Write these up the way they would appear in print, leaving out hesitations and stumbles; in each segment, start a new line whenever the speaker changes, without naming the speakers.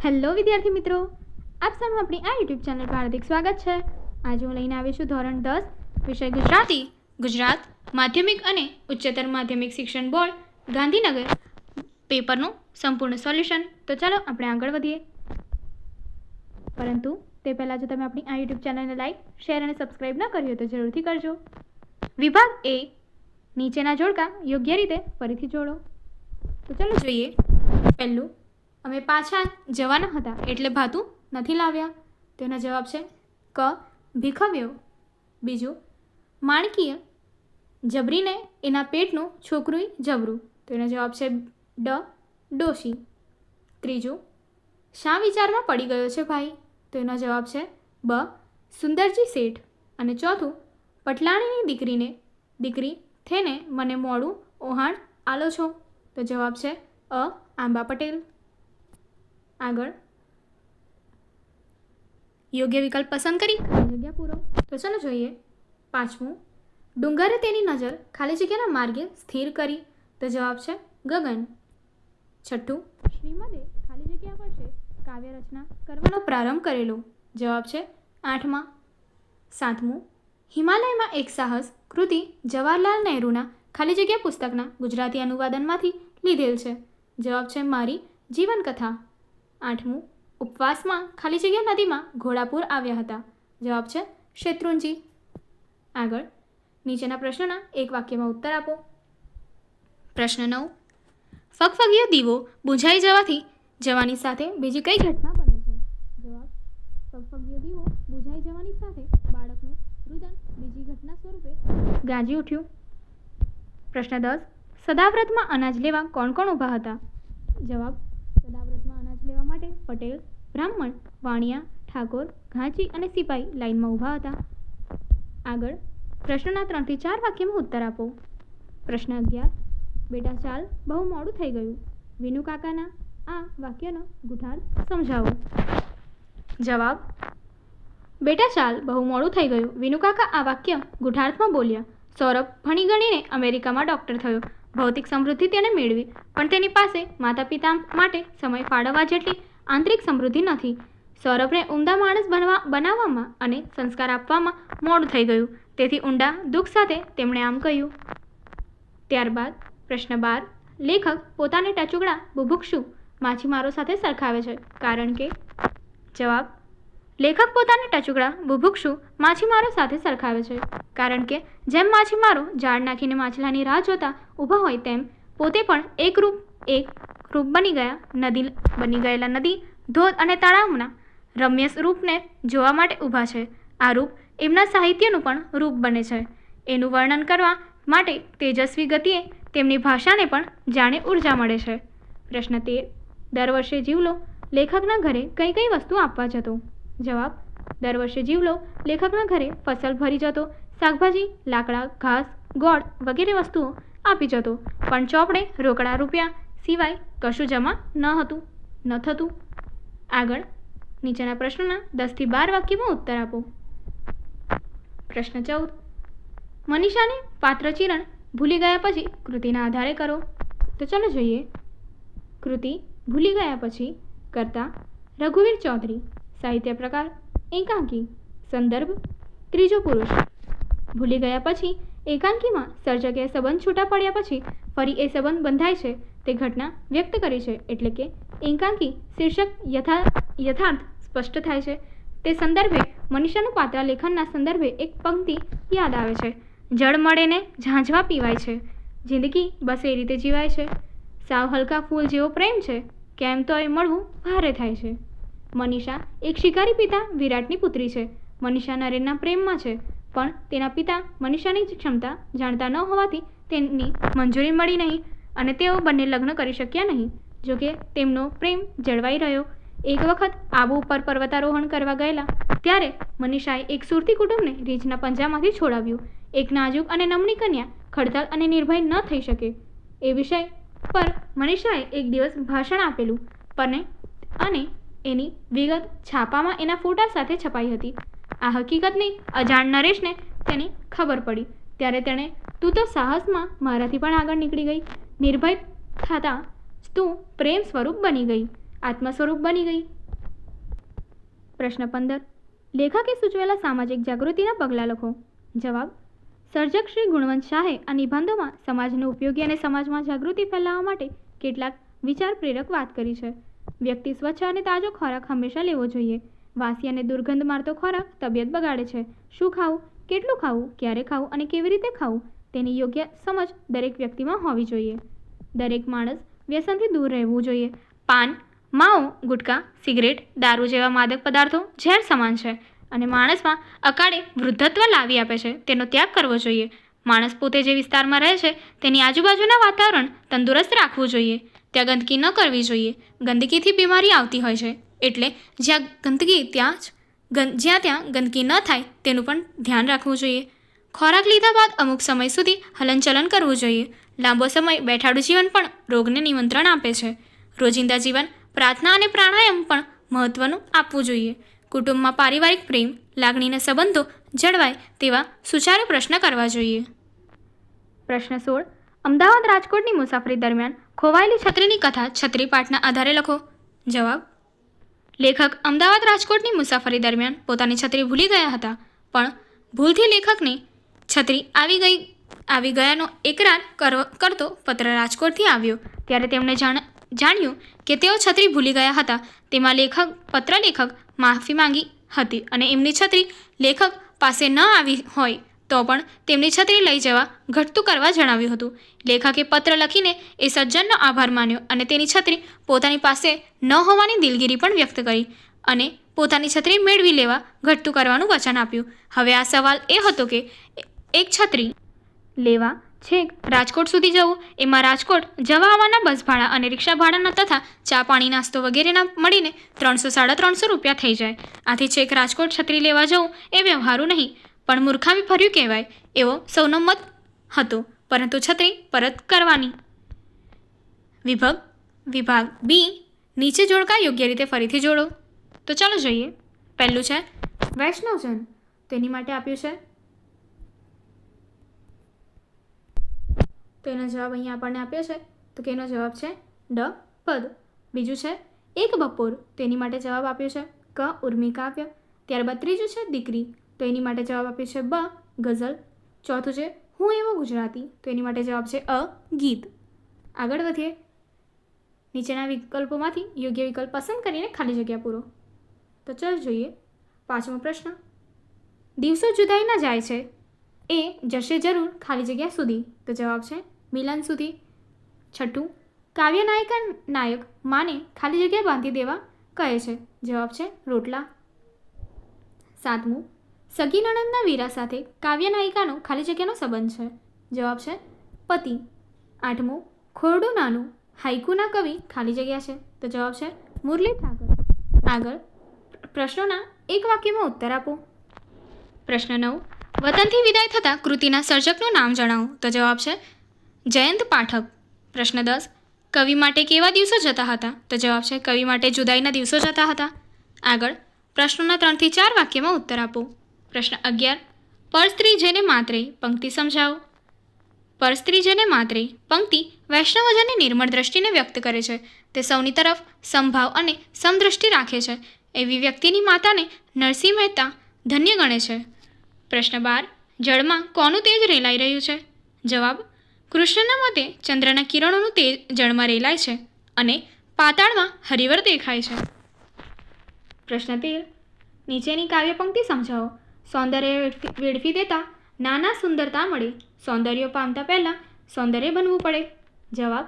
Hello વિદ્યાર્થી મિત્રો, આપ સૌનું આપણી આ યુટ્યુબ ચેનલ પર હાર્દિક સ્વાગત છે. આજે હું લઈને આવી છું ધોરણ 10 વિષય ગુજરાતી, ગુજરાત માધ્યમિક અને ઉચ્ચતર માધ્યમિક શિક્ષણ બોર્ડ ગાંધીનગર પેપરનું સંપૂર્ણ સોલ્યુશન. તો ચાલો આપણે આગળ વધીએ. પરંતુ તે પહેલાં જો તમે આપણી આ યુટ્યુબ ચેનલને લાઈક, શેર અને સબસ્ક્રાઈબ ન કરી હોય તો જરૂરથી કરજો. વિભાગ એ, નીચેના જોડકા યોગ્ય રીતે ફરીથી જોડો. તો ચાલો જોઈએ. પહેલું, અમે પાછા જવાના હતા એટલે ભાતું નથી લાવ્યા. તેનો જવાબ છે ક, ભીખવ્યો. બીજું, માણકીએ જબરીને એના પેટનું છોકરું જબરું. તેનો જવાબ છે ડ, ડોશી. ત્રીજું, શા વિચારમાં પડી ગયો છે ભાઈ? તેનો જવાબ છે બ, સુંદરજી શેઠ. અને ચોથું, પટલાણીની દીકરી થઈને મને મોડું ઓહાણ આલો છો. તો જવાબ છે અ, આંબા પટેલ. આગળ, યોગ્ય વિકલ્પ પસંદ કરી જગ્યા પૂરો. તો ચાલો જોઈએ. પાંચમું, ડુંગરે તેની નજર ખાલી જગ્યાના માર્ગે સ્થિર કરી. તો જવાબ છે ગગન. છઠ્ઠું, શ્રીમદે ખાલી જગ્યા વર્ષે કાવ્ય રચના કરવાનો પ્રારંભ કરેલો. જવાબ છે 8મા. સાતમું, હિમાલયમાં એક સાહસ કૃતિ જવાહરલાલ નહેરુના ખાલી જગ્યા પુસ્તકના ગુજરાતી અનુવાદનમાંથી લીધેલ છે. જવાબ છે મારી જીવનકથા. 8મું, ઉપવાસમાં ખાલી જગ્યા નદીમાં ઘોડાપૂર આવ્યા હતા. જવાબ છે શેત્રુંજી. આગળ, નીચેના પ્રશ્નોના એક વાક્યમાં ઉત્તર આપો. પ્રશ્ન 9, ફગફગીયો દીવો બુઝાઈ જવાની સાથે બીજી કઈ ઘટના બને છે? જવાબ, ફગફગીયો દીવો બુઝાઈ જવાની સાથે બાળકનું રુદન બીજી ઘટના સ્વરૂપે ગાજી ઉઠ્યું. પ્રશ્ન 10, સદાવ્રતમાં અનાજ લેવા કોણ કોણ ઊભા હતા? જવાબ, સદાવ્રતમાં અનાજ લેવા માટે પટેલ, બ્રાહ્મણ, વાણિયા, ઠાકોર, ઘાંચી અને સિપાઈ લાઈનમાં ઊભા હતા. આગળ, પ્રશ્નના 3 થી 4 વાક્યમાં ઉત્તર આપો. પ્રશ્ન 11, બેટા ચાલ બહુ મોડું થઈ ગયું. વિનુ કાકાના આ વાક્યનો ગુઠાર્થ સમજાવો. જવાબ, બેટા ચાલ બહુ મોડું થઈ ગયું. વિનુ કાકા આ વાક્ય ગુઠાર્થમાં બોલ્યા. સૌરભ ભણી ગણીને અમેરિકામાં ડૉક્ટર થયો. ભૌતિક સમૃદ્ધિ તેણે મેળવી, પણ તેની પાસે માતા પિતા માટે સમય ફાળવવા જેટલી આંતરિક સમૃદ્ધિ નથી. સૌરભને ઉમદા માણસ બનાવવામાં અને સંસ્કાર આપવામાં મોડું થઈ ગયું. તેથી ઊંડા દુઃખ સાથે તેમણે આમ કહ્યું. ત્યારબાદ પ્રશ્ન 12, લેખક પોતાને ટચુકડા બુભુક્ષુ માછીમારો સાથે સરખાવે છે કારણ કે? જવાબ, લેખક પોતાને ટચુકડા બુભુક્ષુ માછીમારો સાથે સરખાવે છે કારણ કે જેમ માછીમારો જાળ નાખીને માછલાની રાહ જોતા ઊભા હોય તેમ પોતે પણ એક રૂપ બની ગયેલા નદી, ધોધ અને તળાવના રમ્ય રૂપને જોવા માટે ઊભા છે. આ રૂપ એમના સાહિત્યનું પણ રૂપ બને છે. એનું વર્ણન કરવા માટે તેજસ્વી ગતિએ તેમની ભાષાને પણ જાણે ઉર્જા મળે છે. પ્રશ્ન 13, દર વર્ષે જીવલો લેખકના ઘરે કઈ કઈ વસ્તુ આપવા જતો? જવાબ, દર વર્ષે જીવલો લેખકના ઘરે ફસલ ભરી જતો, શાકભાજી, લાકડા, ઘાસ, ગોળ વગેરે વસ્તુઓ આપી જતો, પણ ચોપડે રોકડા રૂપિયા સિવાય કશું જમા ન થતું. આગળ, નીચેના પ્રશ્નોના 10 થી 12 વાક્યમાં ઉત્તર આપો. પ્રશ્ન 14, મનીષાને પાત્રચિરણ ભૂલી ગયા પછી કૃતિના આધારે કરો. તો ચાલો જોઈએ. કૃતિ ભૂલી ગયા પછી કરતા રઘુવીર ચૌધરી. સાહિત્ય પ્રકાર એકાંકી. સંદર્ભ ત્રીજો પુરુષ. ભૂલી ગયા પછી એકાંકીમાં સર્જકે સંબંધ છૂટા પડ્યા પછી ફરી એ સંબંધ બંધાય છે તે ઘટના વ્યક્ત કરી છે, એટલે કે એકાંકી શીર્ષક યથાર્થ સ્પષ્ટ થાય છે. તે સંદર્ભે મનીષાનું પાત્ર લેખનના સંદર્ભે એક પંક્તિ યાદ આવે છે. જળ મળે ને ઝાંઝવા પીવાય છે, જિંદગી બસ એ રીતે જીવાય છે. સાવ હલકા ફૂલ જેવો પ્રેમ છે, કેમ તો એ મળવું ભારે થાય છે. મનીષા એક શિકારી પિતા વિરાટની પુત્રી છે. મનીષા નરેનના પ્રેમમાં છે, પણ તેના પિતા મનીષાની ક્ષમતા જાણતા ન હોવાથી તેની મંજૂરી મળી નહીં અને તેઓ બંને લગ્ન કરી શક્યા નહીં. જોકે તેમનો પ્રેમ જળવાઈ રહ્યો. એક વખત આબુ ઉપર પર્વતારોહણ કરવા ગયેલા ત્યારે મનીષાએ એક સુરતી કુટુંબને રીંછના પંજામાંથી છોડાવ્યું. એક નાજુક અને નમણી કન્યા ખડતલ અને નિર્ભય ન થઈ શકે એ વિષય પર મનીષાએ એક દિવસ ભાષણ આપેલું અને એની વિગત છાપામાં એના ફોટા સાથે છપાઈ હતી. આ હકીકતની અજાણ નરેશને તેની ખબર પડી ત્યારે તેણે તું તો સાહસમાં મારાથી પણ આગળ નીકળી ગઈ, નિર્ભય થતાં તું પ્રેમ સ્વરૂપ બની ગઈ આત્મા સ્વરૂપ બની ગઈ. પ્રશ્ન 15. લેખકે સૂચવેલા સામાજિક જાગૃતિના પગલાં લખો. જવાબ. સર્જક શ્રી ગુણવંત શાહે આ નિબંધોમાં સમાજને ઉપયોગી અને સમાજમાં જાગૃતિ ફેલાવવા માટે કેટલાક વિચાર પ્રેરક વાત કરી છે. વ્યક્તિ સ્વચ્છ અને તાજો ખોરાક હંમેશા લેવો જોઈએ. વાસી અને દુર્ગંધ મારતો ખોરાક તબિયત બગાડે છે. શું ખાવું, કેટલું ખાવું, ક્યારે ખાવું અને કેવી રીતે ખાવું તેની યોગ્ય સમજ દરેક વ્યક્તિમાં હોવી જોઈએ. દરેક માણસ વ્યસનથી દૂર રહેવું જોઈએ. પાન, માવો, ગુટકા, સિગરેટ, દારૂ જેવા માદક પદાર્થો ઝેર સમાન છે અને માણસમાં અકાળે વૃદ્ધત્વ લાવી આપે છે. તેનો ત્યાગ કરવો જોઈએ. માણસ પોતે જે વિસ્તારમાં રહે છે તેની આજુબાજુના વાતાવરણ તંદુરસ્ત રાખવું જોઈએ. ત્યાં ગંદકી ન કરવી જોઈએ. ગંદકીથી બીમારી આવતી હોય છે, એટલે જ્યાં ત્યાં ગંદકી ન થાય તેનું પણ ધ્યાન રાખવું જોઈએ. ખોરાક લીધા બાદ અમુક સમય સુધી હલનચલન કરવું જોઈએ. લાંબો સમય બેઠાડું જીવન પણ રોગને નિમંત્રણ આપે છે. રોજિંદા જીવન, પ્રાર્થના અને પ્રાણાયામ પણ મહત્ત્વનું આપવું જોઈએ. કુટુંબમાં પારિવારિક પ્રેમ, લાગણીના સંબંધો જળવાય તેવા સુચારુ પ્રશ્ન કરવા જોઈએ. પ્રશ્ન 16. અમદાવાદ રાજકોટની મુસાફરી દરમિયાન ખોવાયેલી છત્રીની કથા છત્રી પાઠના આધારે લખો. જવાબ. લેખક અમદાવાદ રાજકોટની મુસાફરી દરમિયાન પોતાની છત્રી ભૂલી ગયા હતા, પણ ભૂલથી લેખકને છત્રી આવી ગયાનો એકરાર કરતો પત્ર રાજકોટથી આવ્યો. ત્યારે તેમણે જાણ્યું કે તેઓ છત્રી ભૂલી ગયા હતા. તેમાં પત્ર લેખક માફી માંગી હતી અને એમની છત્રી લેખક પાસે ન આવી હોય તો પણ તેમની છત્રી લઈ જવા ઘટતું કરવા જણાવ્યું હતું. લેખકે પત્ર લખીને એ સજ્જનનો આભાર માન્યો અને તેની છત્રી પોતાની પાસે ન હોવાની દિલગીરી પણ વ્યક્ત કરી અને પોતાની છત્રી મેળવી લેવા ઘટતું કરવાનું વચન આપ્યું. હવે આ સવાલ એ હતો કે એક છત્રી લેવા છેક રાજકોટ સુધી જવું, એમાં રાજકોટ જવા આવવાના બસ ભાડા અને રિક્ષા ભાડાના તથા ચા પાણી નાસ્તો વગેરેના મળીને 300-350 રૂપિયા થઈ જાય. આથી છેક રાજકોટ છત્રી લેવા જવું એ વ્યવહારું નહીં, પણ મૂર્ખામી ભર્યું કહેવાય એવો સૌનો મત હતો. પરંતુ છત્રી પરત કરવાની. વિભાગ બી. નીચે જોડકા યોગ્ય રીતે ફરીથી જોડો. તો ચાલો જોઈએ. પહેલું છે વૈષ્ણવજન. તેની માટે આપ્યું છે, તો એનો જવાબ અહીંયા આપણને આપ્યો છે, તો કે એનો જવાબ છે ડ પદ. બીજું છે એક બપોર. તેની માટે જવાબ આપ્યો છે ક ઉર્મી કાવ્ય. ત્યારબાદ ત્રીજું છે દીકરી. તો એની માટે જવાબ આપ્યો છે બ ગઝલ. ચોથું છે હું એવો ગુજરાતી. તો એની માટે જવાબ છે અ ગીત. આગળ વધીએ. નીચેના વિકલ્પોમાંથી યોગ્ય વિકલ્પ પસંદ કરીને ખાલી જગ્યા પૂરો. તો ચાલો જોઈએ. 5મો પ્રશ્ન. દિવસો જુદાઈ ન જાય છે એ જશે જરૂર ખાલી જગ્યા સુધી. તો જવાબ છે મિલન સુધી. 6. કાવ્ય નાયક માને ખાલી જગ્યા બાંધી દેવા કહે છે. જવાબ છે રોટલા. 7. સગી નણંદના વીરા સાથે કાવ્ય નાયિકાનો ખાલી જગ્યાનો સંબંધ છે. જવાબ છે પતિ. 8. ખોરડું નાનું હાઈકુના કવિ ખાલી જગ્યા છે. તો જવાબ છે મુરલી ઠાકર. આગળ પ્રશ્નોના એક વાક્યમાં ઉત્તર આપો. પ્રશ્ન 9. વતનથી વિદાય થતાં કૃતિના સર્જકનું નામ જણાવો. તો જવાબ છે જયંત પાઠક. પ્રશ્ન 10. કવિ માટે કેવા દિવસો જતા હતા. તો જવાબ છે કવિ માટે જુદાઈના દિવસો જતા હતા. આગળ પ્રશ્નોના 3 થી 4 વાક્યમાં ઉત્તર આપો. પ્રશ્ન 11. પરસ્ત્રી જેને માત્રે પંક્તિ સમજાવો. પરસ્ત્રી જેને માત્રે પંક્તિ વૈષ્ણવજનની નિર્મળ દ્રષ્ટિને વ્યક્ત કરે છે. તે સૌની તરફ સમભાવ અને સમદ્રષ્ટિ રાખે છે. એવી વ્યક્તિની માતાને નરસિંહ મહેતા ધન્ય ગણે છે. પ્રશ્ન 12. જળમાં કોનું તેજ રેલાઈ રહ્યું છે. જવાબ કૃષ્ણના મતે ચંદ્રના કિરણોનું તેજ જળમાં રેલાય છે અને પાતાળમાં હરિવર દેખાય છે. પ્રશ્ન 13. નીચેની કાવ્ય પંક્તિ સમજાવો. સૌંદર્ય વેડફી દેતા નાના સુંદરતા મળે. સૌંદર્ય પામતા પહેલાં સૌંદર્ય બનવું પડે. જવાબ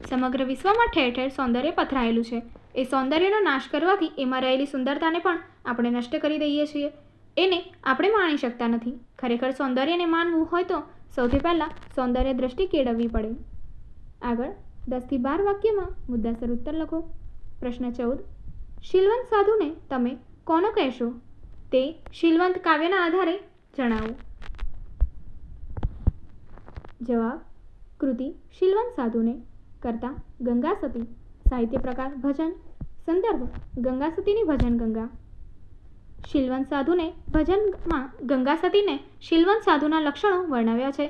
સમગ્ર વિશ્વમાં ઠેર ઠેર સૌંદર્ય પથરાયેલું છે. એ સૌંદર્યનો નાશ કરવાથી એમાં રહેલી સુંદરતાને પણ આપણે નષ્ટ કરી દઈએ છીએ. એને આપણે માણી શકતા નથી. ખરેખર સૌંદર્યને માનવું હોય તો સૌથી પહેલાં સૌંદર્ય દ્રષ્ટિ કેળવવી પડે. આગળ 10 થી 12 વાક્યમાં મુદ્દાસર ઉત્તર લખો. પ્રશ્ન 14. શીલવંત સાધુને તમે કોનો કહેશો તે શીલવંત કાવ્યના આધારે જણાવો. જવાબ કૃતિ શીલવંત સાધુને કરતા ગંગા સતી. સાહિત્ય પ્રકાર ભજન. સંદર્ભ ગંગા સતીની ભજન ગંગા. શીલવંત સાધુને ભજનમાં ગંગા સતીને શીલવંત સાધુના લક્ષણો વર્ણવ્યા છે.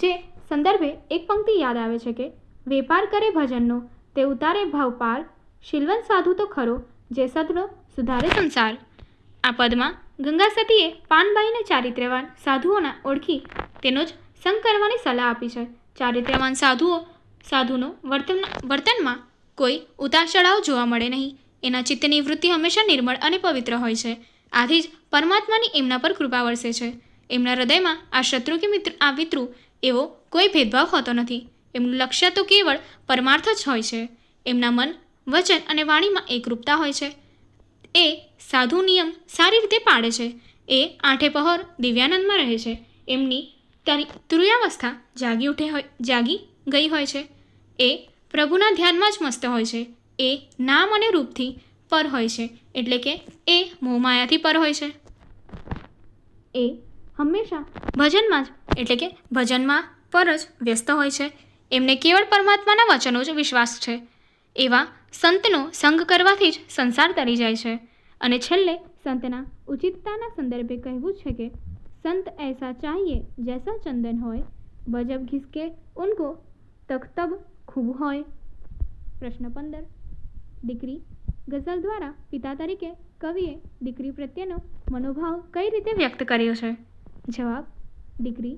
જે સંદર્ભે એક પંક્તિ યાદ આવે છે કે વેપાર કરે ભજનનો તે ઉતારે ભાવ પાર શીલવંત સાધુ તો ખરો, જે સદનો સુધારે સંસાર. આ પદમાં ગંગા સતીએ પાનબાઈને ચારિત્ર્યવાન સાધુઓના ઓળખી તેનો જ સંગ કરવાની સલાહ આપી છે. ચારિત્ર્યવાન સાધુનો વર્તનમાં કોઈ ઉતાર ચઢાવ જોવા મળે નહીં. એના ચિત્તની વૃત્તિ હંમેશા નિર્મળ અને પવિત્ર હોય છે. આથી જ પરમાત્માની એમના પર કૃપા વરસે છે. એમના હૃદયમાં આ શત્રુ કે મિત્ર એવો કોઈ ભેદભાવ હોતો નથી. એમનું લક્ષ્ય તો કેવળ પરમાર્થ જ હોય છે. એમના મન, વચન અને વાણીમાં એકરૂપતા હોય છે. એ સાધુ નિયમ સારી રીતે પાળે છે. એ આઠે પહોર દિવ્યાનંદમાં રહે છે. એમની તુર્યાવસ્થા જાગી ગઈ હોય છે. એ પ્રભુના ધ્યાનમાં જ મસ્ત હોય છે. એ નામ અને રૂપથી પર હોય છે, એટલે કે એ મોહમાયાથી પર હોય છે. એ હંમેશા ભજનમાં પર જ વ્યસ્ત હોય છે. એમને કેવળ પરમાત્માના વચનો જ વિશ્વાસ છે. એવા સંતનો સંગ કરવાથી જ સંસાર તરી જાય છે. અને છેલ્લે સંતના ઉચિતતાના સંદર્ભે કહેવું છે કે સંત ऐसा चाहिए जैसा चंदन હોય, बजब घिसके उनको तख्तब खूब હોય. પ્રશ્ન 15. દીકરી ગઝલ દ્વારા પિતા તરીકે કવિએ દીકરી પ્રત્યેનો મનોભાવ કઈ રીતે વ્યક્ત કર્યો છે? જવાબ: દીકરી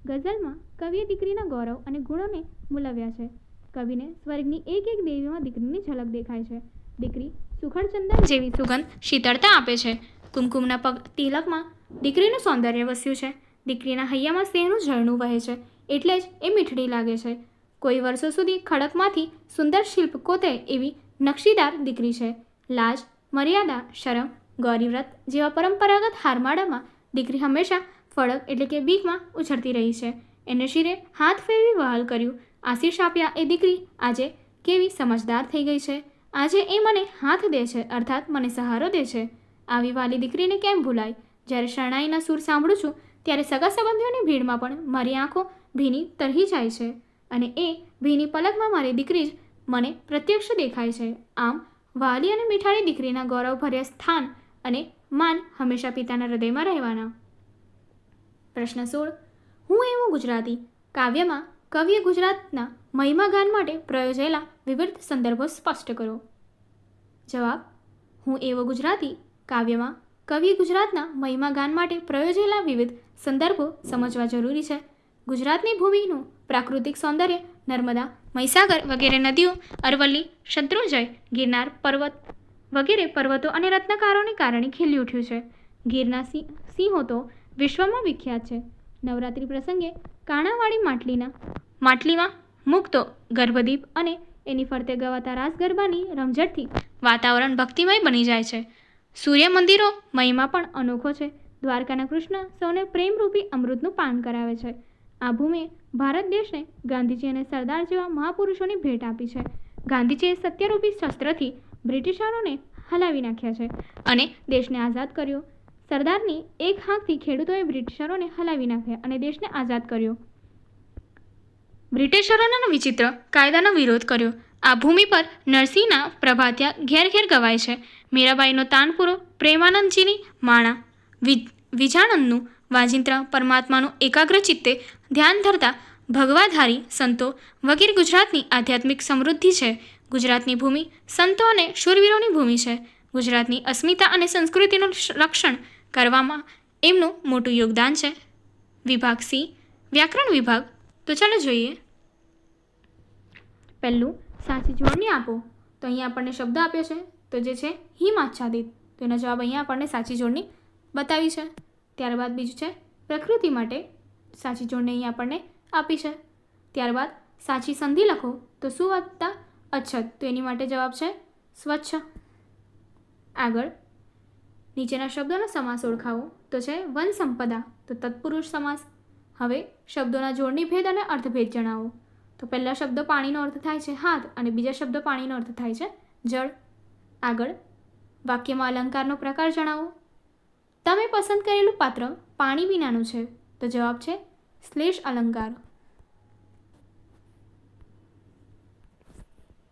ગઝલમાં કવિએ દીકરીના ગૌરવ અને ગુણોને મૂલવ્યા છે. કવિને સ્વર્ગની એક એક દેવીમાં દીકરીની ઝલક દેખાય છે. દીકરી સુખડ ચંદન જેવી સુગંધ શીતળતા આપે છે. કુમકુમના પગ તિલકમાં દીકરીનું સૌંદર્ય વસ્યું છે. દીકરીના હૈયામાં સ્નેહનું ઝરણું વહે છે, એટલે જ એ મીઠડી લાગે છે. કોઈ વર્ષો સુધી ખડકમાંથી સુંદર શિલ્પ કોતે એવી નકશીદાર દીકરી છે. લાજ, મર્યાદા, શરમ, ગૌરીવ્રત જેવા પરંપરાગત હારમાળામાં દીકરી હંમેશા ફળક એટલે કે બીકમાં ઉછળતી રહી છે. એને શિરે હાથ ફેરવી વહાલ કર્યું, આશીષ આપ્યા. એ દીકરી આજે કેવી સમજદાર થઈ ગઈ છે. આજે એ મને હાથ દે છે, અર્થાત મને સહારો દે છે. આવી વાલી દીકરીને કેમ ભૂલાય? જ્યારે શરણાઈના સૂર સાંભળું છું ત્યારે સગા સંબંધીઓની ભીડમાં પણ મારી આંખો ભીની તરહી જાય છે. અને એ ભીની પલકમાં મારી દીકરી જ મને પ્રત્યક્ષ દેખાય છે. આમ વાલી અને મીઠાડી દીકરીના ગૌરવભર્યા સ્થાન અને માન હંમેશા પિતાના હૃદયમાં રહેવાના. પ્રશ્ન 16. હું એવું ગુજરાતી કાવ્યમાં કવિએ ગુજરાતના મહિમા ગાન માટે પ્રયોજેલા વિવિધ સંદર્ભો સ્પષ્ટ કરો. જવાબ: હું એવો ગુજરાતી કાવ્યમાં કવિએ ગુજરાતના મહિમા ગાન માટે પ્રયોજેલા વિવિધ સંદર્ભો સમજવા જરૂરી છે. ગુજરાતની ભૂમિનું પ્રાકૃતિક સૌંદર્ય નર્મદા, મહીસાગર વગેરે નદીઓ, અરવલ્લી, શત્રુંજય, ગિરનાર પર્વત વગેરે પર્વતો અને રત્નકારોને કારણે ખીલી ઉઠ્યું છે. ગીરના સિંહો તો વિશ્વમાં વિખ્યાત છે. નવરાત્રિ પ્રસંગે કાણાવાળી માટલીમાં મૂકતો ગર્ભદીપ અને એની ફરતે ગવાતા રાસ ગરબાની રમઝટથી વાતાવરણ ભક્તિમય બની જાય છે. સૂર્ય મંદિરો મહિમા પણ અનોખો છે. દ્વારકાના કૃષ્ણ સૌને પ્રેમરૂપી અમૃતનું પાન કરાવે છે. આ ભૂમિએ ભારત દેશને ગાંધીજી અને સરદાર જેવા મહાપુરુષોની ભેટ આપી છે. ગાંધીજીએ સત્યરૂપી શસ્ત્રથી બ્રિટિશરોને હલાવી નાખ્યા છે અને દેશને આઝાદ કર્યો. સરદારની એક હાંકથી ખેડૂતોએ બ્રિટિશરોને હલાવી નાખ્યા અને દેશને આઝાદ કર્યો. બ્રિટિશરોના વિચિત્ર કાયદાનો વિરોધ કર્યો. આ ભૂમિ પર નરસિંહના પ્રભાતિયા ઘેર ઘેર ગવાય છે. મીરાબાઈનો તાનપુરો, પ્રેમાનંદજીની માળા, વિજાણંદનું વાજિંત્ર, પરમાત્માનું એકાગ્ર ચિત્તે ધ્યાન ધરતા ભગવાધારી સંતો વગેરે ગુજરાતની આધ્યાત્મિક સમૃદ્ધિ છે. ગુજરાતની ભૂમિ સંતો અને શૂરવીરોની ભૂમિ છે. ગુજરાતની અસ્મિતા અને સંસ્કૃતિનું રક્ષણ કરવામાં એમનું મોટું યોગદાન છે. વિભાગ સી, વ્યાકરણ વિભાગ. તો ચાલો જોઈએ. પહેલું, સાચી જોડણી આપો. તો અહીંયા આપણને શબ્દ આપ્યો છે, તો જે છે હિમાચ્છાદિત. તો એનો જવાબ અહીંયા આપણને સાચી જોડણી બતાવી છે. ત્યારબાદ બીજું છે પ્રકૃતિ માટે સાચી જોડણી અહીંયા આપણને આપી છે. ત્યારબાદ સાચી સંધિ લખો. તો શું વત્તા અછત. તો એની માટે જવાબ છે સ્વચ્છ. આગળ નીચેના શબ્દોનો સમાસ ઓળખાવો. તો છે વન સંપદા. તો તત્પુરુષ સમાસ. હવે શબ્દોના જોડણી ભેદ અને અર્થભેદ જણાવો. તો પહેલા શબ્દ પાણીનો અર્થ થાય છે હાથ અને બીજા શબ્દ પાણીનો અર્થ થાય છે જળ. આગળ વાક્યમાં અલંકારનો પ્રકાર જણાવો. તમે પસંદ કરેલું પાત્ર પાણી વિનાનું છે. તો જવાબ છે શ્લેષ અલંકાર.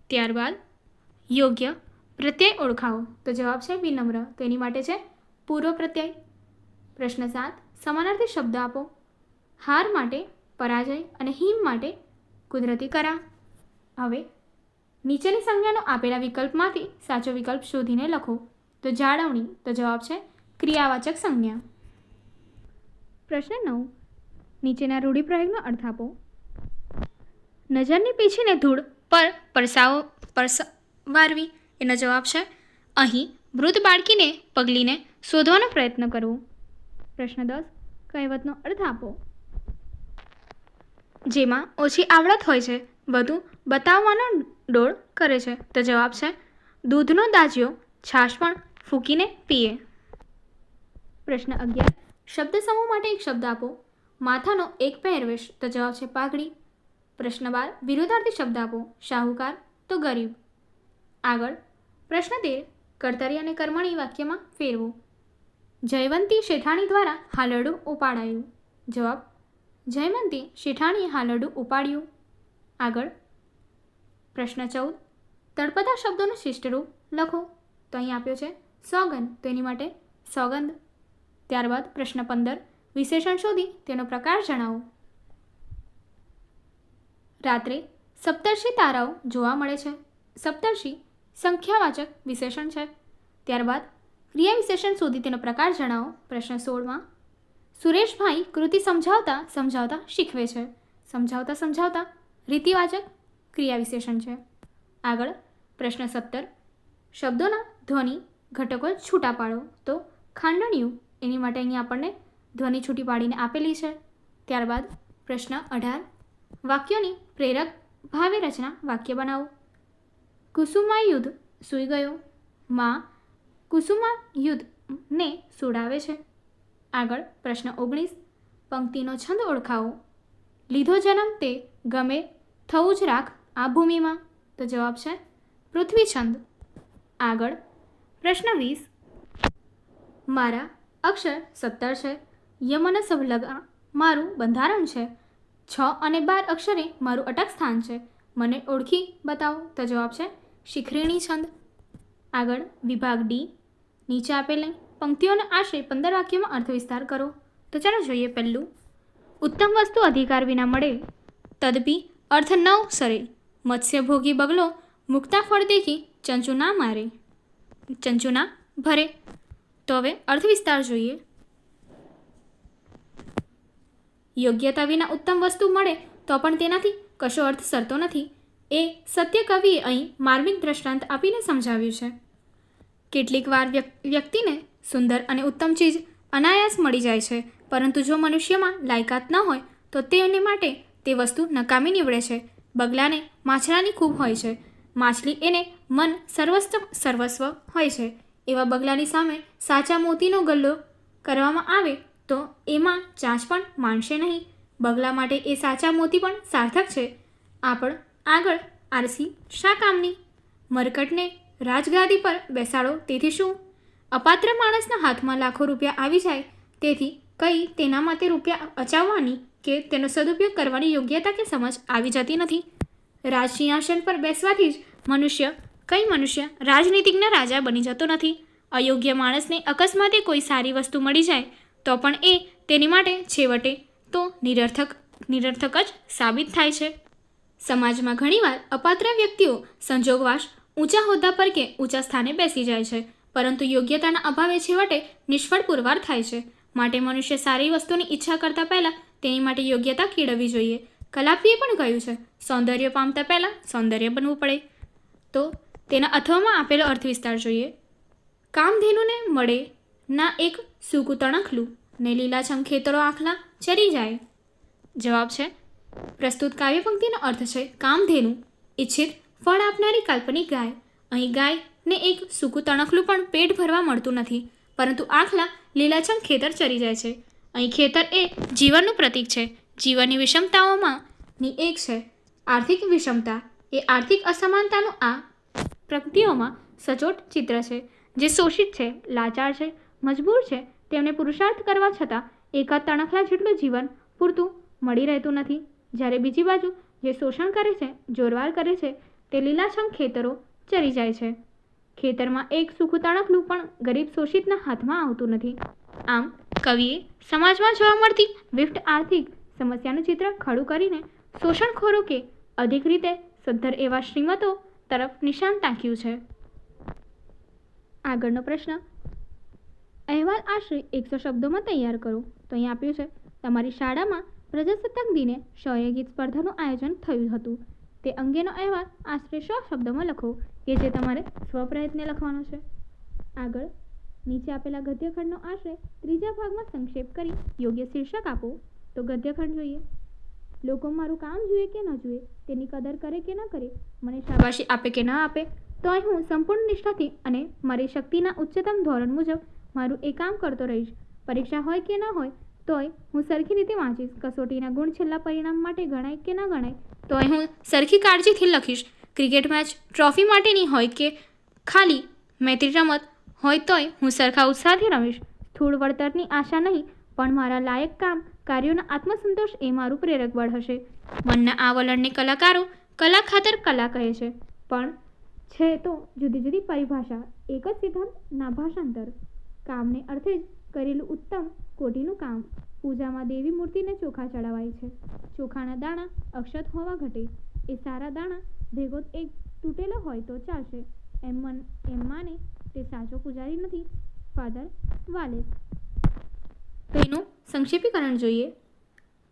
ત્યારબાદ યોગ્ય પ્રત્યય ઓળખાવો. તો જવાબ છે વિનમ્ર. તો એની માટે છે પૂર્વ પ્રત્યય. પ્રશ્ન 7. સમાનાર્થી શબ્દ આપો. હાર માટે પરાજય અને હિમ માટે કુદરતી કરા. હવે નીચેની સંજ્ઞાનો આપેલા વિકલ્પમાંથી સાચો વિકલ્પ શોધીને લખો. તો જાળવણી, તો જવાબ છે ક્રિયાવાચક સંજ્ઞા. પ્રશ્ન 9. નીચેના રૂઢિપ્રયોગનો અર્થ આપો. નજરની પીછીને ધૂળ પર પરસવારવી એનો જવાબ છે અહીં વૃદ્ધ બાળકીને પગલીને શોધવાનો પ્રયત્ન કરવો. પ્રશ્ન 10. કહેવતનો અર્થ આપો. જેમાં ઓછી આવડત હોય છે વધુ બતાવવાનો ડોળ કરે છે. તો જવાબ છે દૂધનો દાજ્યો છાશ પણ ફૂંકીને પીએ. પ્રશ્ન 11. શબ્દ સમૂહ માટે એક શબ્દ આપો. માથાનો એક પહેરવેશ, તો જવાબ છે પાઘડી. પ્રશ્ન 12. વિરોધાર્થી શબ્દ આપો. શાહુકાર, તો ગરીબ. આગળ પ્રશ્ન 13. કર્તરી અને કર્મણી વાક્યમાં ફેરવો. જયવંતી શેઠાણી દ્વારા હાલરડું ઉપાડાયું. જવાબ જયવંતી શેઠાણીએ હાલરડું ઉપાડ્યું. આગળ પ્રશ્ન 14. તળપદા શબ્દોનું શિષ્ટ રૂપ લખો. તો અહીં આપ્યો છે સોગંદ, તો એની માટે સોગંદ. ત્યારબાદ પ્રશ્ન 15. વિશેષણ શોધી તેનો પ્રકાર જણાવો. રાત્રે સપ્તર્ષિ તારાઓ જોવા મળે છે. સપ્તર્ષિ સંખ્યાવાચક વિશેષણ છે. ત્યારબાદ ક્રિયા વિશેષણ શોધી તેનો પ્રકાર જણાવો. પ્રશ્ન 16માં સુરેશભાઈ કૃતિ સમજાવતા શીખવે છે. સમજાવતા રીતિવાચક ક્રિયા વિશેષણ છે. આગળ પ્રશ્ન 17. શબ્દોના ધ્વનિ ઘટકો છૂટા પાડો. તો ખાંડણિયું, એની માટે અહીં આપણને ધ્વનિ છૂટી પાડીને આપેલી છે. ત્યારબાદ પ્રશ્ન 18. વાક્યોની પ્રેરક ભાવે રચના વાક્ય બનાવો. કુસુમાયુધ સૂઈ ગયો. માં કુસુમાયુધને સુડાવે છે. આગળ પ્રશ્ન 19. પંક્તિનો છંદ ઓળખાવો. લીધો જન્મ તે ગમે થવું જ રાખ આ ભૂમિમાં, તો જવાબ છે પૃથ્વી છંદ. આગળ પ્રશ્ન 20. મારા અક્ષર 17 છે. યમન સવલગા મારું બંધારણ છે. 6 અને 12 અક્ષરે મારું અટક સ્થાન છે. મને ઓળખી બતાવો, તો જવાબ છે શિખરીણી છંદ. આગળ વિભાગ ડી. નીચે આપેલી પંક્તિઓના આશરે 15 વાક્યોમાં અર્થ વિસ્તાર કરો. તો ચાલો જોઈએ. પહેલું, ઉત્તમ વસ્તુ અધિકાર વિના મળે તદપી અર્થ નવ સરે. મત્સ્યભોગી બગલો મુક્તા ફળ દેખી ચંચુ ના ભરે. તો હવે અર્થ વિસ્તાર જોઈએ. યોગ્યતા વિના ઉત્તમ વસ્તુ મળે તો પણ તેનાથી કશો અર્થ સરતો નથી. એ સત્ય કવિએ અહીં માર્મિક દ્રષ્ટાંત આપીને સમજાવ્યું છે. કેટલીક વાર વ્યક્તિને સુંદર અને ઉત્તમ ચીજ અનાયાસ મળી જાય છે, પરંતુ જો મનુષ્યમાં લાયકાત ન હોય તો તેને માટે તે વસ્તુ નકામી નીવડે છે. બગલાને માછલાની ખૂબ હોય છે. માછલી એને મન સર્વસ્વ હોય છે. એવા બગલાની સામે સાચા મોતીનો ગલ્લો કરવામાં આવે તો એમાં ચાંચ પણ માનશે નહીં. બગલા માટે એ સાચા મોતી પણ સાર્થક છે. આગળ આરસી શા કામની? મરકટને રાજગાદી પર બેસાડો તેથી શું? અપાત્ર માણસના હાથમાં લાખો રૂપિયા આવી જાય તેથી કઈ તેના માટે રૂપિયા અચાવવાની કે તેનો સદુપયોગ કરવાની યોગ્યતા કે સમજ આવી જતી નથી. રાજસિંહાસન પર બેસવાથી જ મનુષ્ય રાજનીતિજ્ઞ રાજા બની જતો નથી. અયોગ્ય માણસને અકસ્માતે કોઈ સારી વસ્તુ મળી જાય તો પણ એ તેની માટે છેવટે તો નિરર્થક જ સાબિત થાય છે. સમાજમાં ઘણીવાર અપાત્ર વ્યક્તિઓ સંજોગવશ ઊંચા હોદ્દા પર કે ઊંચા સ્થાને બેસી જાય છે, પરંતુ યોગ્યતાના અભાવે છેવટે નિષ્ફળ પુરવાર થાય છે. માટે મનુષ્ય સારી વસ્તુની ઈચ્છા કરતાં પહેલાં તેની માટે યોગ્યતા કેળવવી જોઈએ. કલાપીએ પણ કહ્યું છે, સૌંદર્ય પામતા પહેલાં સૌંદર્ય બનવું પડે. તો તેના અથવામાં આપેલો અર્થ વિસ્તાર જોઈએ. કામધેનુને મળે ના એક સૂકું તણખલું ને લીલાછમ ખેતરો આખલા ચરી જાય. જવાબ છે પ્રસ્તુત કાવ્ય પંક્તિનો અર્થ છે કામધેનુ, ઈચ્છિત ફળ આપનારી કાલ્પનિક ગાય. અહીં ગાયને એક સૂકું તણખલું પણ પેટ ભરવા મળતું નથી, પરંતુ આખલા લીલાછમ ખેતર ચરી જાય છે. અહીં ખેતર એ જીવનનું પ્રતીક છે. જીવનની વિષમતાઓમાંની એક છે આર્થિક વિષમતા. એ આર્થિક અસમાનતાનું આ પંક્તિઓમાં સચોટ ચિત્ર છે. જે શોષિત છે, લાચાર છે, મજબૂર છે, તેમને પુરુષાર્થ કરવા છતાં એકાદ તણખલા જેટલું જીવન પૂરતું મળી રહેતું નથી. જ્યારે બીજી બાજુ જે શોષણ કરે છે, જોરવાર કરે છે, તે લીલાછમ ખેતરો ચરી જાય છે. ખેતરમાં એક સૂકું તણખલું પણ ગરીબ શોષિતના હાથમાં આવતું નથી. આમ કવિએ સમાજમાં જોવા મળતી વિવિધ આર્થિક સમસ્યાનું ચિત્ર ખડું કરીને શોષણખોરો કે અધિક રીતે સદ્ધર એવા શ્રીમતો તરફ નિશાન તાક્યું છે. આગળનો પ્રશ્ન, અહેવાલ આશરે 100 શબ્દોમાં તૈયાર કરો. તો અહીં આપ્યું છે, તમારી શાળામાં પ્રજાસત્તાક દિને શૌર્ય ગીત સ્પર્ધાનું આયોજન થયું હતું. તે અંગેનો અહેવાલ આશરે 100 શબ્દોમાં લખો, કે જે તમારે સ્વપ્રયત્ને લખવાનો છે. આગળ નીચે આપેલા ગદ્યખંડનો આશરે 3જા ભાગમાં સંક્ષેપ કરી યોગ્ય શીર્ષક આપો. તો ગદ્યખંડ જોઈએ. લોકો મારું કામ જુએ કે ન જુએ, તેની કદર કરે કે ન કરે, મને શાબાશી આપે કે ન આપે, તો અહીં હું સંપૂર્ણ નિષ્ઠાથી અને મારી શક્તિના ઉચ્ચતમ ધોરણ મુજબ મારું એ કામ કરતો રહીશ. પરીક્ષા હોય કે ન હોય તોય હું સરખી રીતે વાંચીશ. કસોટીના ગુણ છેલ્લા પરિણામ માટે ગણાય કે ન ગણાય, તો અહીં હું સરખી કાળજીથી લખીશ. ક્રિકેટ મેચ ટ્રોફી માટેની હોય કે ખાલી મૈત્રી રમત હોય તોય હું સરખા ઉત્સાહથી રમીશ. સ્થૂળ વળતરની આશા નહીં, પણ મારા લાયક કામ કાર્યોનો આત્મસંતોષ એ મારું પ્રેરક બળ હશે. મનના આ વલણને કલાકારો કલા ખાતર કલા કહે છે, પણ છે તો જુદી જુદી પરિભાષા, એક જ સિદ્ધાંત ના ભાષાંતર. કામને અર્થે જ કરેલું ઉત્તમ કોટીનું કામ. પૂજામાં દેવી મૂર્તિને ચોખા ચડાવાય છે. ચોખાના દાણા અક્ષત હોવા ઘટે, એ સારા દાણા ભેગો એક તૂટેલો હોય તો ચાલશે. એમ માને તે સાચો પૂજારી નથી. Father Valles. તેનું સંક્ષેપીકરણ જોઈએ.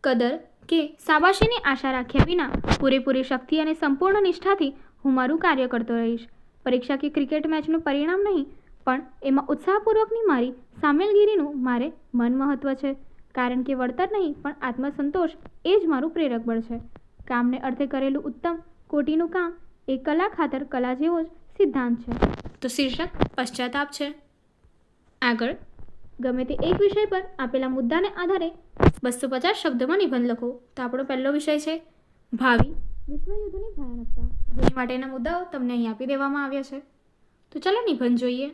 કદર કે શાબાશીની આશા રાખ્યા વિના પૂરેપૂરી શક્તિ અને સંપૂર્ણ નિષ્ઠાથી હું મારું કાર્ય કરતો રહીશ. પરીક્ષા કે ક્રિકેટ મેચનું પરિણામ નહીં, પણ એમાં ઉત્સાહપૂર્વકની મારી સામેલગીરીનું મારે મન મહત્વ છે. કારણ કે વળતર નહીં, પણ આત્મસંતોષ એ જ મારું પ્રેરક બળ છે. કામને અર્થે કરેલું ઉત્તમ કોટીનું કામ એ કલા ખાતર કલા જેવો જ સિદ્ધાંત છે. તો શીર્ષક પશ્ચાતાપ છે. આગળ ગમે તે એક વિષય પર આપેલા મુદ્દાને આધારે 250 શબ્દોમાં નિબંધ લખો. તો આપણો પહેલો વિષય છે ભાવિ વિશ્વયુદ્ધની ભયાનકતા. જેની માટેના મુદ્દાઓ તમને અહીં આપી દેવામાં આવ્યા છે. તો ચાલો નિબંધ જોઈએ.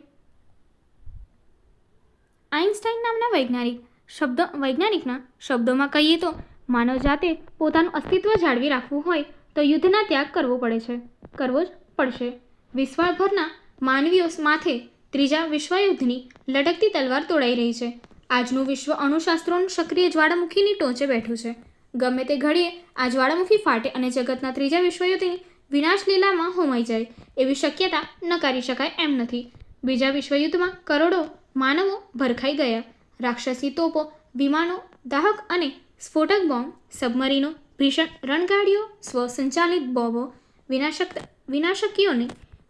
આઇન્સ્ટાઈન નામના વૈજ્ઞાનિકના શબ્દોમાં કહીએ તો, માનવ જાતે પોતાનું અસ્તિત્વ જાળવી રાખવું હોય તો યુદ્ધના ત્યાગ કરવો જ પડશે. વિશ્વભરના માનવીઓ માથે ત્રીજા વિશ્વયુદ્ધની લટકતી તલવાર તોડાઈ રહી છે. આજનું વિશ્વ અણુશાસ્ત્રોનું સક્રિય જ્વાળામુખીની ટોચે બેઠું છે. ગમે તે ઘડીએ આ જ્વાળામુખી ફાટે અને જગતના ત્રીજા વિશ્વયુદ્ધની વિનાશ લીલામાં હોમાઈ જાય એવી શક્યતા નકારી શકાય એમ નથી. બીજા વિશ્વયુદ્ધમાં કરોડો માનવો ભરખાઈ ગયા. રાક્ષસી તોપો, વિમાનો, દાહક અને સ્ફોટક બોમ્બ, સબમરીનો, ભીષણ રણગાડીઓ, સ્વસંચાલિત બોમ્બો, વિનાશકીઓને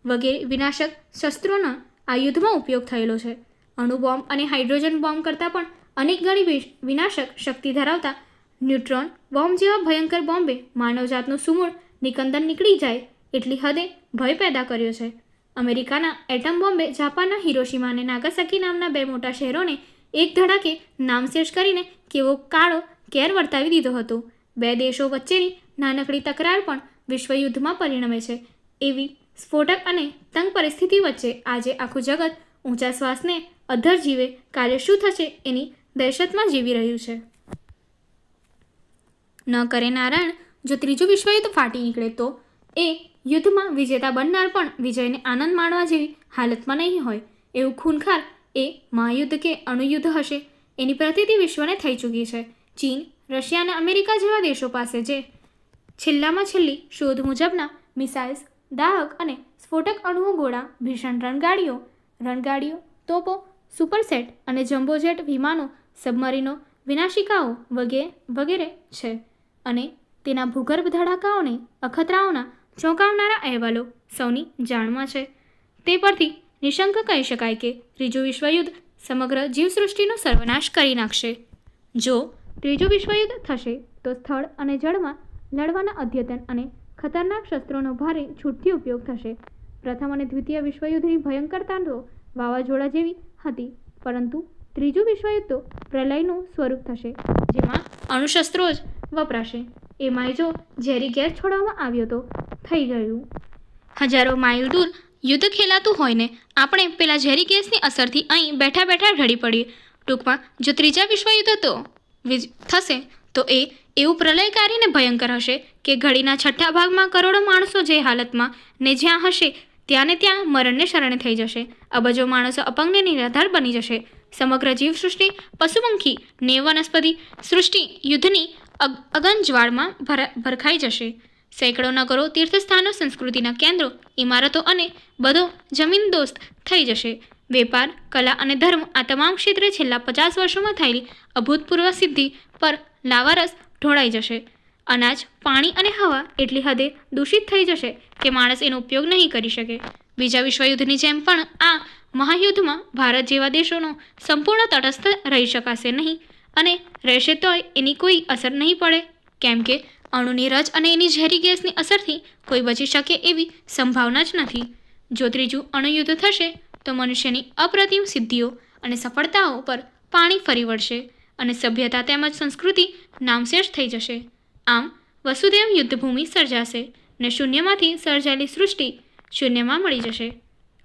વગેરે વિનાશક શસ્ત્રોના આ યુદ્ધમાં ઉપયોગ થયેલો છે. અણુ બોમ્બ અને હાઇડ્રોજન બોમ્બ કરતાં પણ અનેક ગણી વિનાશક શક્તિ ધરાવતા ન્યુટ્રોન બોમ્બ જેવા ભયંકર બોમ્બે માનવજાતનું સુમૂળ નિકંદન નીકળી જાય એટલી હદે ભય પેદા કર્યો છે. અમેરિકાના એટમ બોમ્બે જાપાનના હિરોશિમા અને નાગાસાકી નામના 2 મોટા શહેરોને એક ધડાકે નામશેષ કરીને કેવો કાળો કેર વર્તાવી દીધો હતો. 2 દેશો વચ્ચેની નાનકડી તકરાર પણ વિશ્વયુદ્ધમાં પરિણમે છે. એવી સ્ફોટક અને તંગ પરિસ્થિતિ વચ્ચે આજે આખું જગત ઊંચા શ્વાસને અધ્ધર જીવે કાલે શું થશે એની દહેશતમાં જીવી રહ્યું છે. ન કરે નારાયણ, જો ત્રીજું વિશ્વયુદ્ધ ફાટી નીકળે તો એ યુદ્ધમાં વિજેતા બનનાર પણ વિજયને આનંદ માણવા જેવી હાલતમાં નહીં હોય. એવું ખૂનખાર એ મહાયુદ્ધ કે અણુયુદ્ધ હશે એની પ્રતીતિ વિશ્વને થઈ ચૂકી છે. ચીન, રશિયા અને અમેરિકા જેવા દેશો પાસે જે છેલ્લામાં છેલ્લી શોધ મુજબના મિસાઇલ્સ, દાહક અને સ્ફોટક અણુઓ ગોળા, ભીષણ રણગાડીઓ, તોપો, સુપરસેટ અને જમ્બોજેટ વિમાનો, સબમરીનો, વિનાશિકાઓ વગેરે છે. અને તેના ભૂગર્ભ ધડાકાઓને અખતરાઓના ચોંકાવનારા અહેવાલો સૌની જાણમાં છે. તે પરથી નિશંક કહી શકાય કે ત્રીજું વિશ્વયુદ્ધ સમગ્ર જીવસૃષ્ટિનો સર્વનાશ કરી નાખશે. જો ત્રીજું વિશ્વયુદ્ધ થશે તો સ્થળ અને જળમાં લડવાના અદ્યતન અને ખતરનાક શસ્ત્રોનો ભારે છૂટથી ઉપયોગ થશે. પ્રથમ અને દ્વિતીય વિશ્વયુદ્ધની ભયંકરતા તો વાવાઝોડા જેવી હતી, પરંતુ ત્રીજું વિશ્વયુદ્ધ તો પ્રલયનું સ્વરૂપ થશે, જેમાં અણુશસ્ત્રો જ વપરાશે. એમાંય જો ઝેરી ગેસ છોડવામાં આવ્યો તો થઈ ગયું. હજારો માઇલ દૂર યુદ્ધ ખેલાતું હોય ને આપણે પેલા ઝેરી ગેસની અસરથી અહીં બેઠા બેઠા ઢળી પડીએ. ટૂંકમાં જો ત્રીજા વિશ્વયુદ્ધ તો થશે તો એ એવું પ્રલયકારી ને ભયંકર હશે કે ઘડીના છઠ્ઠા ભાગમાં કરોડો માણસો જે હાલતમાં ને જ્યાં હશે ત્યાં ને ત્યાં મરણને શરણે થઈ જશે. અબજો માણસો અપંગને નિરાધાર બની જશે. સમગ્ર જીવસૃષ્ટિ, પશુપંખી ને વનસ્પતિ સૃષ્ટિ યુદ્ધની અગન જ્વાળમાં ભરખાઈ જશે. સેંકડો નગરો, તીર્થસ્થાનો, સંસ્કૃતિના કેન્દ્રો ઇમારતો અને બધો જમીનદોસ્ત થઈ જશે. વેપાર, કલા અને ધર્મ આ તમામ ક્ષેત્રે છેલ્લા 50 વર્ષોમાં થયેલી અભૂતપૂર્વ સિદ્ધિ પર લાવારસ ઢોળાઈ જશે. અનાજ, પાણી અને હવા એટલી હદે દૂષિત થઈ જશે કે માણસ એનો ઉપયોગ નહીં કરી શકે. બીજા વિશ્વયુદ્ધની જેમ પણ આ મહાયુદ્ધમાં ભારત જેવા દેશોનો સંપૂર્ણ તટસ્થ રહી શકાશે નહીં અને રહેશે તોય એની કોઈ અસર નહીં પડે, કેમ કે અણુની રજ અને એની ઝેરી ગેસની અસરથી કોઈ બચી શકે એવી સંભાવના જ નથી. જો ત્રીજું અણુયુદ્ધ થશે તો મનુષ્યની અપ્રતિમ સિદ્ધિઓ અને સફળતાઓ પર પાણી ફરી વળશે અને સભ્યતા તેમજ સંસ્કૃતિ નામશેષ થઈ જશે. આમ વસુદેવ યુદ્ધભૂમિ સર્જાશે ને શૂન્યમાંથી સર્જાયેલી સૃષ્ટિ શૂન્યમાં મળી જશે.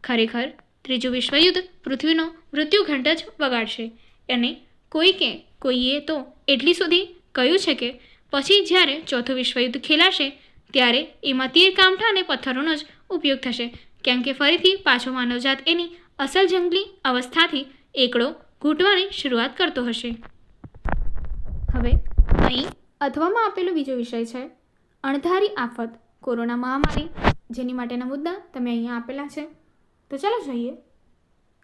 ખરેખર ત્રીજું વિશ્વયુદ્ધ પૃથ્વીનો મૃત્યુઘંટ જ વગાડશે અને કોઈએ તો એટલી સુધી કહ્યું છે કે પછી જ્યારે ચોથું વિશ્વયુદ્ધ ખેલાશે ત્યારે એમાં તીર, કામઠા અને પથ્થરોનો જ ઉપયોગ થશે, કેમ કે ફરીથી પાછો માનવજાત એની અસલ જંગલી અવસ્થાથી એકડો ઘૂંટવાની શરૂઆત કરતો હશે. હવે અહીં અથવામાં આપેલો બીજો વિષય છે અણધારી આફત, કોરોના મહામારી, જેની માટેના મુદ્દા તમે અહીંયા આપેલા છે. તો ચાલો જોઈએ.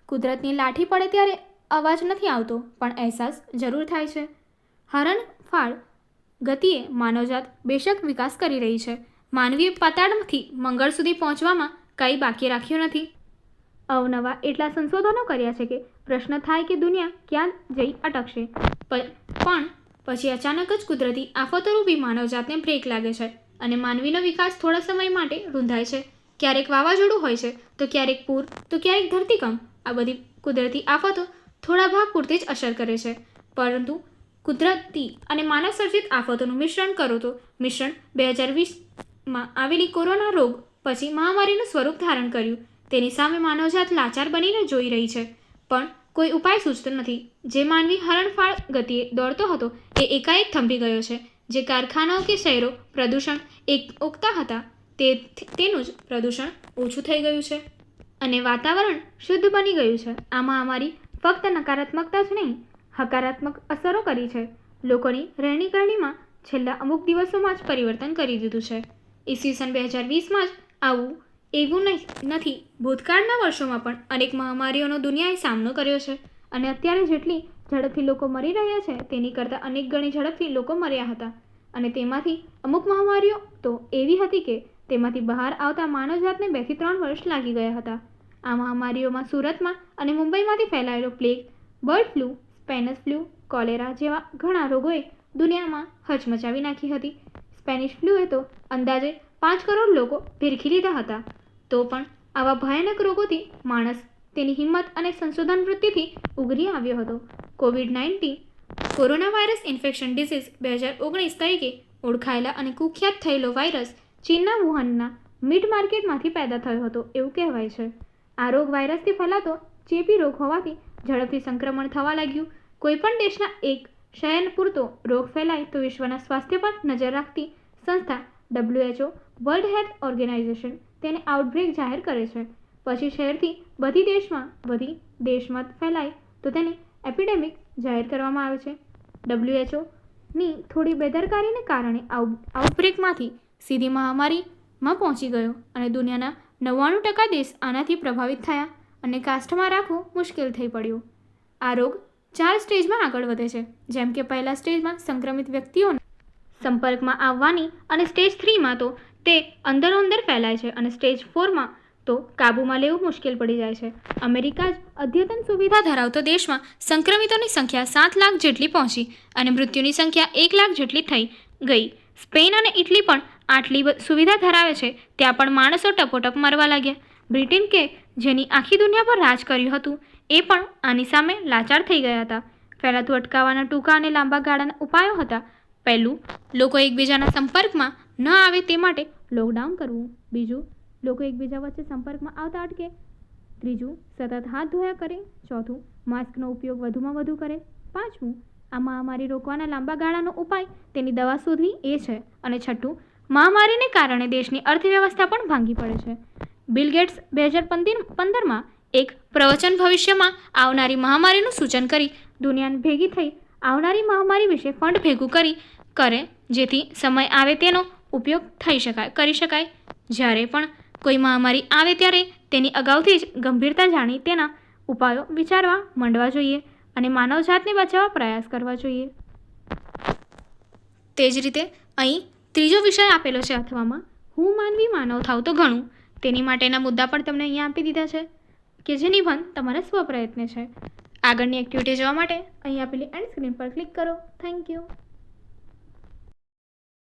કુદરતની લાઠી પડે ત્યારે અવાજ નથી આવતો, પણ અહેસાસ જરૂર થાય છે. હરણફાળ ગતિએ માનવજાત બેશક વિકાસ કરી રહી છે. માનવીય પાતાળથી મંગળ સુધી પહોંચવામાં કંઈ બાકી રાખ્યું નથી. અવનવા એટલા સંશોધનો કર્યા છે કે પ્રશ્ન થાય કે દુનિયા ક્યાં જઈ અટકશે. પણ પછી અચાનક જ કુદરતી આફતોરૂપી માનવજાતને બ્રેક લાગે છે અને માનવીનો વિકાસ થોડા સમય માટે રૂંધાય છે. ક્યારેક વાવાઝોડું હોય છે, તો ક્યારેક પૂર, તો ક્યારેક ધરતીકંપ. આ બધી કુદરતી આફતો થોડા ભાગ પૂરતી જ અસર કરે છે, પરંતુ કુદરતી અને માનવ સર્જિત આફતોનું મિશ્રણ કરો તો મિશ્રણ 2020માં આવેલી કોરોના રોગ પછી મહામારીનું સ્વરૂપ ધારણ કર્યું. તેની સામે માનવજાત લાચાર બનીને જોઈ રહી છે, પણ કોઈ ઉપાય સૂચતો નથી. જે માનવી હરણફાળ ગતિએ દોડતો હતો એ એકાએક થંભી ગયો છે. જે કારખાનાઓ કે શહેરો પ્રદૂષણ ઓકતા હતા તેનું જ પ્રદૂષણ ઓછું થઈ ગયું છે અને વાતાવરણ શુદ્ધ બની ગયું છે. આ મહામારી ફક્ત નકારાત્મકતા જ નહીં, હકારાત્મક અસરો કરી છે. લોકોની રહેણીકરણીમાં છેલ્લા અમુક દિવસોમાં જ પરિવર્તન કરી દીધું છે. ઈસવીસન 2020માં જ આવું એવું નથી. ભૂતકાળના વર્ષોમાં પણ અનેક મહામારીઓનો દુનિયાએ સામનો કર્યો છે અને અત્યારે જેટલી ઝડપથી લોકો મરી રહ્યા છે તેની કરતાં અનેક ગણી ઝડપથી લોકો મર્યા હતા. અને તેમાંથી અમુક મહામારીઓ તો એવી હતી કે તેમાંથી બહાર આવતા માનવજાતને 2 થી 3 વર્ષ લાગી ગયા હતા. આ મહામારીઓમાં સુરતમાં અને મુંબઈમાંથી ફેલાયેલો plague, bird flu, Spanish flu, cholera જેવા ઘણા રોગોએ દુનિયામાં હચમચાવી નાખી હતી. સ્પેનિશ ફ્લૂએ તો અંદાજે 5 કરોડ લોકો ભેરખી લીધા હતા. તો પણ આવા ભયાનક રોગોથી માણસ તેની હિંમત અને સંશોધન વૃત્તિથી ઉગરી આવ્યો હતો. COVID-19 corona virus infection disease 2019 તરીકે ઓળખાયેલા અને કુખ્યાત થયેલો વાયરસ ચીનના વુહાનના મીટ માર્કેટમાંથી પેદા થયો હતો એવું કહેવાય છે. આ રોગ વાયરસથી ફેલાતો ચેપી રોગ હોવાથી ઝડપથી સંક્રમણ થવા લાગ્યું. કોઈપણ દેશના એક શહેર પૂરતો રોગ ફેલાય તો વિશ્વના સ્વાસ્થ્ય પર નજર રાખતી સંસ્થા WHO વર્લ્ડ હેલ્થ ઓર્ગેનાઇઝેશન તેને આઉટબ્રેક જાહેર કરે છે. પછી શહેરથી બધી દેશમાં ફેલાય તો તેને એપિડેમિક જાહેર કરવામાં આવે છે. WHOની થોડી બેદરકારીને કારણે આઉટબ્રેકમાંથી સીધી મહામારીમાં પહોંચી ગયો અને દુનિયાના 99% દેશ આનાથી પ્રભાવિત થયા અને કાષ્ઠમાં રાખવું મુશ્કેલ થઈ પડ્યું. આ રોગ 4 સ્ટેજમાં આગળ વધે છે, જેમ કે પહેલા સ્ટેજમાં સંક્રમિત વ્યક્તિઓના સંપર્કમાં આવવાની અને સ્ટેજ 3માં તો તે અંદરોઅંદર ફેલાય છે અને સ્ટેજ 4માં તો કાબૂમાં લેવું મુશ્કેલ પડી જાય છે. અમેરિકા જ અદ્યતન સુવિધા ધરાવતો દેશમાં સંક્રમિતોની સંખ્યા 7 લાખ જેટલી પહોંચી અને મૃત્યુની સંખ્યા 1 લાખ જેટલી થઈ ગઈ. સ્પેન અને ઇટલી પણ આટલી સુવિધા ધરાવે છે, ત્યાં પણ માણસો ટપોટપ મરવા લાગ્યા. બ્રિટન કે જેની આખી દુનિયા પર રાજ કર્યું હતું એ પણ આની સામે લાચાર થઈ ગયા હતા. ફેલાતું અટકાવવાના ટૂંકા અને લાંબા ગાળાના ઉપાયો હતા. પહેલું, લોકો એકબીજાના સંપર્કમાં ન આવે તે માટે લોકડાઉન કરવું. બીજું, લોકો એકબીજા વચ્ચે સંપર્કમાં આવતા અટકે. ત્રીજું, સતત હાથ ધોયા કરે. ચોથું, માસ્કનો ઉપયોગ વધુમાં વધુ કરે. પાંચમું, આ મહામારી રોકવાના લાંબા ગાળાનો ઉપાય તેની દવા શોધવી એ છે. અને છઠ્ઠું, મહામારીને કારણે દેશની અર્થવ્યવસ્થા પણ ભાંગી પડે છે. બિલ ગેટ્સ 2015માં એક પ્રવચન ભવિષ્યમાં આવનારી મહામારીનું સૂચન કરી દુનિયાને ભેગી થઈ આવનારી મહામારી વિશે ફંડ ભેગું કરે જેથી સમય આવે તેનો ઉપયોગ કરી શકાય. જ્યારે પણ કોઈ મહામારી આવે ત્યારે તેની અગાઉથી જ ગંભીરતા જાણી તેના ઉપાયો વિચારવા માંડવા જોઈએ અને માનવજાતને બચાવવા પ્રયાસ કરવા જોઈએ. તે જ રીતે અહીં ત્રીજો વિષય આપેલો છે અથવામાં, હું માનવી માનવ થાવ તો ઘણું. તેની માટેના મુદ્દા પણ તમને અહીંયા આપી દીધા છે કે જે નિબંધ તમારા સ્વપ્રયત્ન છે. આગળની એક્ટિવિટી જોવા માટે અહીં આપેલી એન્ડ સ્ક્રીન પર ક્લિક કરો. Thank you.